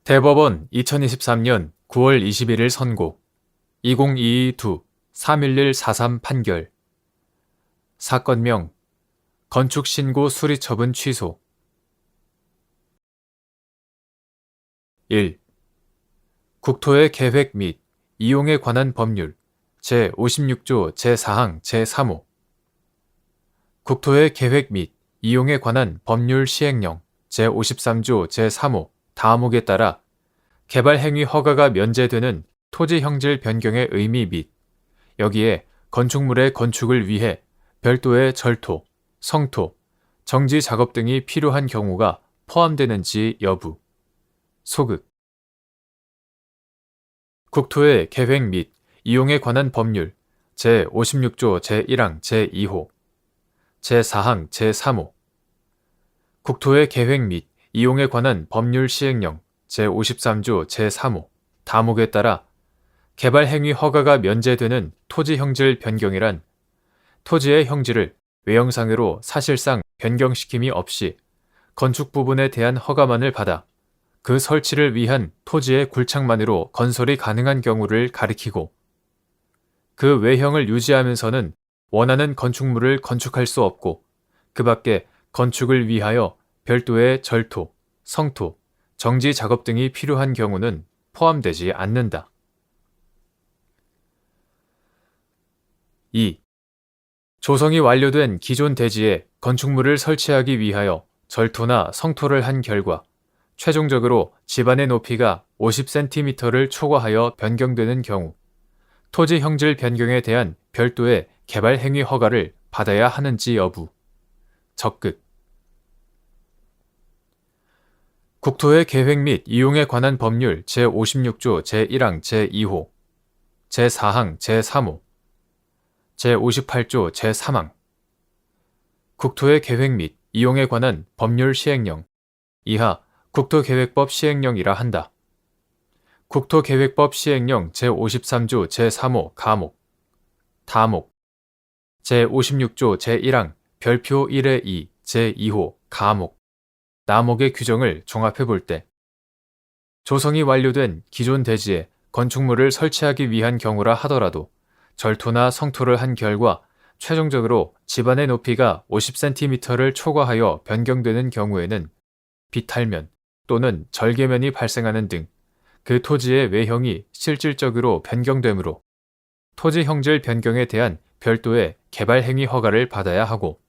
대법원 2023년 9월 21일 선고 2022-31143 판결 사건명 건축신고 수리처분 취소 1. 국토의 계획 및 이용에 관한 법률 제56조 제4항 제3호 국토의 계획 및 이용에 관한 법률 시행령 제53조 제3호 다음목에 따라 개발행위 허가가 면제되는 토지 형질 변경의 의미 및 여기에 건축물의 건축을 위해 별도의 절토, 성토, 정지 작업 등이 필요한 경우가 포함되는지 여부. 소극. 국토의 계획 및 이용에 관한 법률 제56조 제1항 제2호, 제4항 제3호 국토의 계획 및 이용에 관한 법률 시행령 제53조 제3호 다목에 따라 개발행위 허가가 면제되는 토지 형질 변경이란 토지의 형질을 외형상으로 사실상 변경시킴이 없이 건축 부분에 대한 허가만을 받아 그 설치를 위한 토지의 굴착만으로 건설이 가능한 경우를 가리키고 그 외형을 유지하면서는 원하는 건축물을 건축할 수 없고 그 밖에 건축을 위하여 별도의 절토, 성토, 정지 작업 등이 필요한 경우는 포함되지 않는다. 2. 조성이 완료된 기존 대지에 건축물을 설치하기 위하여 절토나 성토를 한 결과 최종적으로 집안의 높이가 50cm를 초과하여 변경되는 경우 토지 형질 변경에 대한 별도의 개발 행위 허가를 받아야 하는지 여부. 적극. 국토의 계획 및 이용에 관한 법률 제56조 제1항 제2호, 제4항 제3호, 제58조 제3항 국토의 계획 및 이용에 관한 법률 시행령 이하 국토계획법 시행령이라 한다. 국토계획법 시행령 제53조 제3호 가목, 다목, 제56조 제1항 별표 1의 2 제2호 가목, 나목의 규정을 종합해 볼 때 조성이 완료된 기존 대지에 건축물을 설치하기 위한 경우라 하더라도 절토나 성토를 한 결과 최종적으로 집안의 높이가 50cm를 초과하여 변경되는 경우에는 비탈면 또는 절개면이 발생하는 등 그 토지의 외형이 실질적으로 변경되므로 토지 형질 변경에 대한 별도의 개발 행위 허가를 받아야 하고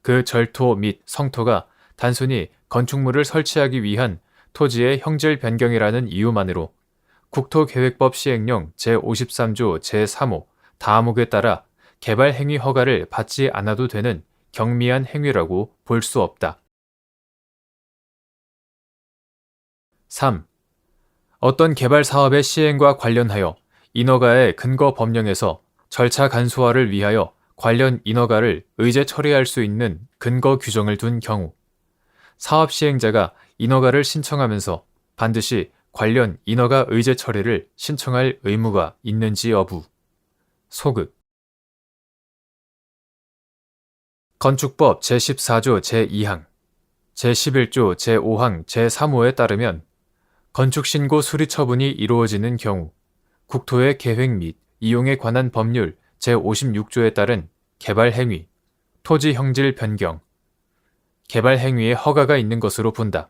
그 절토 및 성토가 단순히 건축물을 설치하기 위한 토지의 형질 변경이라는 이유만으로 국토계획법 시행령 제53조 제3호 다목에 따라 개발 행위 허가를 받지 않아도 되는 경미한 행위라고 볼 수 없다. 3. 어떤 개발 사업의 시행과 관련하여 인허가의 근거 법령에서 절차 간소화를 위하여 관련 인허가를 의제 처리할 수 있는 근거 규정을 둔 경우 사업 시행자가 인허가를 신청하면서 반드시 관련 인허가 의제 처리를 신청할 의무가 있는지 여부. 소극. 건축법 제14조 제2항, 제11조 제5항 제3호에 따르면 건축신고 수리 처분이 이루어지는 경우 국토의 계획 및 이용에 관한 법률 제56조에 따른 개발 행위, 토지 형질 변경, 개발 행위의 허가가 있는 것으로 본다.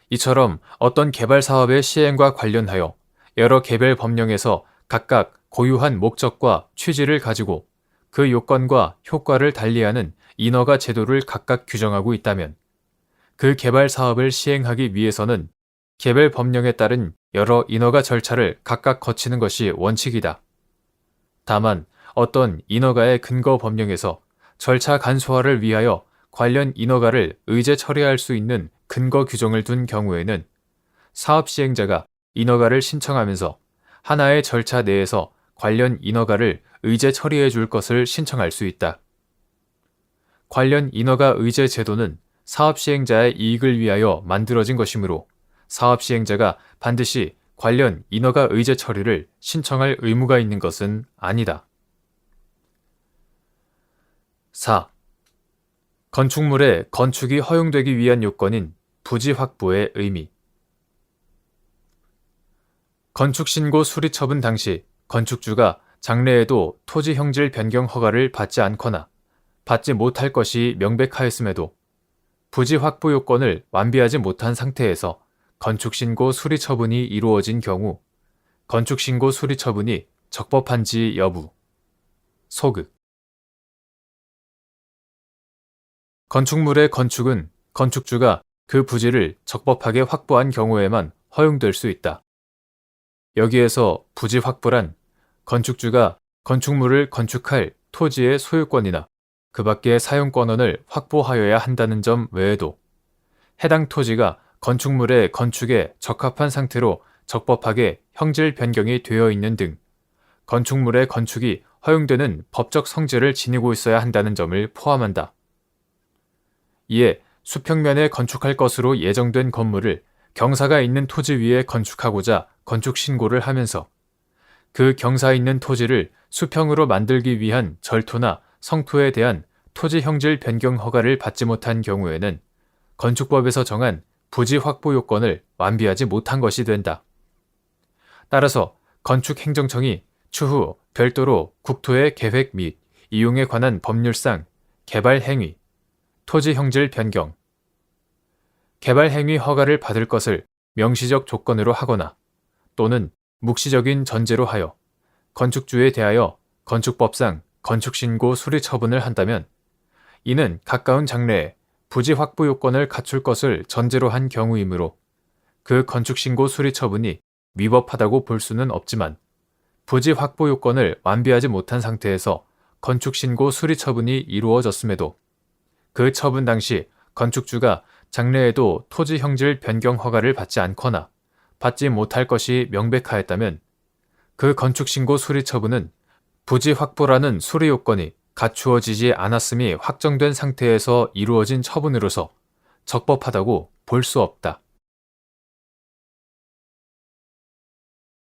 이처럼 어떤 개발 사업의 시행과 관련하여 여러 개별 법령에서 각각 고유한 목적과 취지를 가지고 그 요건과 효과를 달리하는 인허가 제도를 각각 규정하고 있다면 그 개발 사업을 시행하기 위해서는 개별 법령에 따른 여러 인허가 절차를 각각 거치는 것이 원칙이다. 다만 어떤 인허가의 근거 법령에서 절차 간소화를 위하여 관련 인허가를 의제 처리할 수 있는 근거 규정을 둔 경우에는 사업 시행자가 인허가를 신청하면서 하나의 절차 내에서 관련 인허가를 의제 처리해 줄 것을 신청할 수 있다. 관련 인허가 의제 제도는 사업 시행자의 이익을 위하여 만들어진 것이므로 사업 시행자가 반드시 관련 인허가 의제 처리를 신청할 의무가 있는 것은 아니다. 4. 건축물의 건축이 허용되기 위한 요건인 부지 확보의 의미. 건축신고 수리처분 당시 건축주가 장래에도 토지 형질 변경 허가를 받지 않거나 받지 못할 것이 명백하였음에도 부지 확보 요건을 완비하지 못한 상태에서 건축신고 수리처분이 이루어진 경우 건축신고 수리처분이 적법한지 여부. 소극. 건축물의 건축은 건축주가 그 부지를 적법하게 확보한 경우에만 허용될 수 있다. 여기에서 부지 확보란 건축주가 건축물을 건축할 토지의 소유권이나 그 밖의 사용권을 확보하여야 한다는 점 외에도 해당 토지가 건축물의 건축에 적합한 상태로 적법하게 형질 변경이 되어 있는 등 건축물의 건축이 허용되는 법적 성질을 지니고 있어야 한다는 점을 포함한다. 이에 수평면에 건축할 것으로 예정된 건물을 경사가 있는 토지 위에 건축하고자 건축 신고를 하면서 그 경사 있는 토지를 수평으로 만들기 위한 절토나 성토에 대한 토지 형질 변경 허가를 받지 못한 경우에는 건축법에서 정한 부지 확보 요건을 완비하지 못한 것이 된다. 따라서 건축행정청이 추후 별도로 국토의 계획 및 이용에 관한 법률상 개발 행위, 토지 형질 변경, 개발 행위 허가를 받을 것을 명시적 조건으로 하거나 또는 묵시적인 전제로 하여 건축주에 대하여 건축법상 건축신고 수리 처분을 한다면 이는 가까운 장래에 부지 확보 요건을 갖출 것을 전제로 한 경우이므로 그 건축신고 수리 처분이 위법하다고 볼 수는 없지만 부지 확보 요건을 완비하지 못한 상태에서 건축신고 수리 처분이 이루어졌음에도 그 처분 당시 건축주가 장래에도 토지 형질 변경 허가를 받지 않거나 받지 못할 것이 명백하였다면 그 건축신고 수리 처분은 부지 확보라는 수리 요건이 갖추어지지 않았음이 확정된 상태에서 이루어진 처분으로서 적법하다고 볼 수 없다.